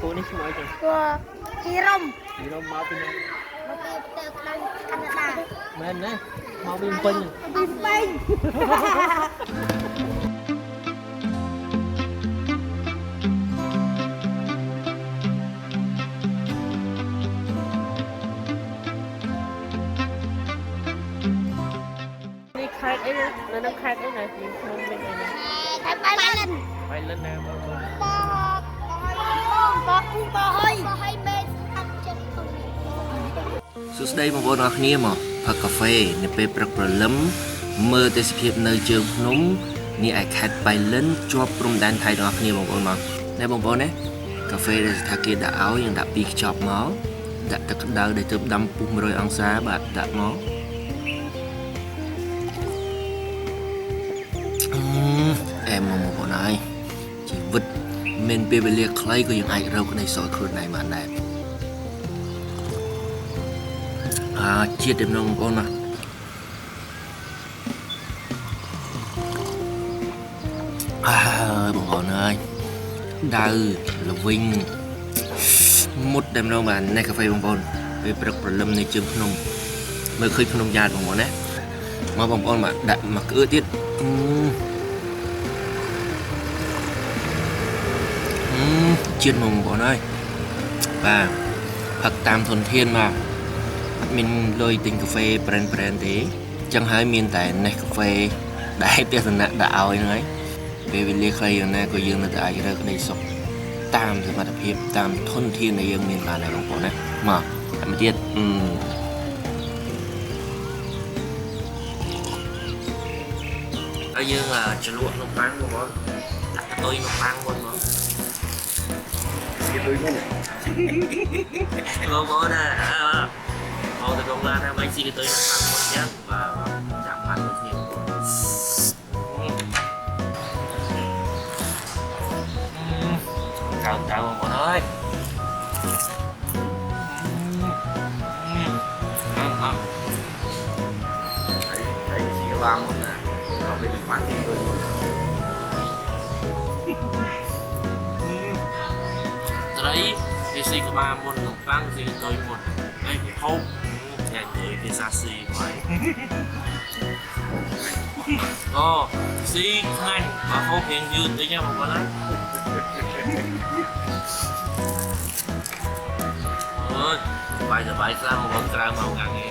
cô này xung chứ của chị Rồng chị đâu mau bên đây một cái tờ đang Canada men đấy mau bên pin bên Spain នេះខេត្តអីនៅក្នុងខេត្តអីណាពីភ្នំពេញអីណា Thái Bay Linh បាយលិនណាបង bò hơi bên ăn chân không សួស្តីបងប្អូនអរគ្នាមកផឹកកាហ្វេនៅពេលព្រឹកព្រលឹមមើលទេសភាពនៅជើងភ្នំនេះឯខេត្តបៃលិនជាប់ព្រំដែនថៃទាំងអស់គ្នាបងប្អូនមកណែបងប្អូនណាកាហ្វេដែលថាគេដាក់ឲ្យយើងដាក់2ខ្ចប់មកដាក់ទឹកក្តៅដែលទើបដាំពុះ100អង្សាបាទដាក់មកអែមមកបងប្អូនហើយជីវិតមានពេលវេលាខ្លីក៏យើងអាចរកក្តីសុខខ្លួនឯងបានដែរជាតិតែម្ដងបងប្អូនមកបងប្អូនអើយដៅល្វីងមុតតែម្ដងបាទនេះកាហ្វេបងប្អូនពេលព្រឹកព្រលឹមនៅជើងភ្នំមើលឃើញភ្នំយ៉ាតបងប្អូនណាមកបងប្អូនមកដាក់មកក្អឺទៀតជាតិមកបងប្អូនអើយបាទផឹកតាមធនធានមកអត់មានលុយទិញកាហ្វេប្រេនទេអញ្ចឹងហើយមានតែនេះកាហ្វេដែលទស្សនៈដាក់ឲ្យហ្នឹងហើយពេលវេលាខ្លីយ៉ាងណាក៏យើងនៅតែអាចរើក្តីសុខតាមសមត្ថភាពតាមធនធានដែលយើងមានបានដែរបងប្អូនណាមកតែមកទៀតហើយយើងជ្រលក់នំប៉័ងបងប្អូនដាក់កតុយនំប៉័ងបងប្អូនគេលុយមកបងប្អូនមកទៅក្នុងឡានហើយស៊ីកតុយនំប៉័ងមកចឹងបាទចាំបានទៅគ្នាកៅបងប្អូនអើយហើយស៊ីក្បាលមកណាเราไปถึงวันที่เลยตอนนี้ที่ซีก็มาบนหลงตั้งซีโดยหมดไอ้พบแทนเลยที่ซาซีไปก็ซีง่ายมาพบเพียงยืนได้ยังบอกว่านะสบายซะมันก็กลายมาอย่างนี้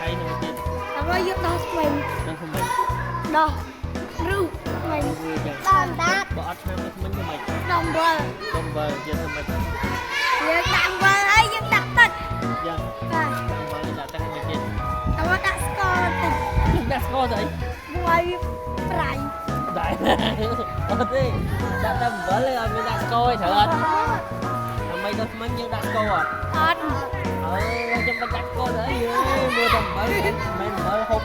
hay nó đi rồi giúp đó mình nó không mình đó rượu mình đòn đá bỏ tham mình cho mày đồng bờ giờ thằng mày giờ đặng bờ ấy giờ đặt tật giờ rồi thằng mày là tăng mày kia tao có đặt score tật đặt score rồi quay phải đại đi đặt tầm vỡ lên mình đặt score thử anh mày đâu mình nhưng đặt score à anh trong mình đặt score nữa mua tầm vỡ mình mở hộp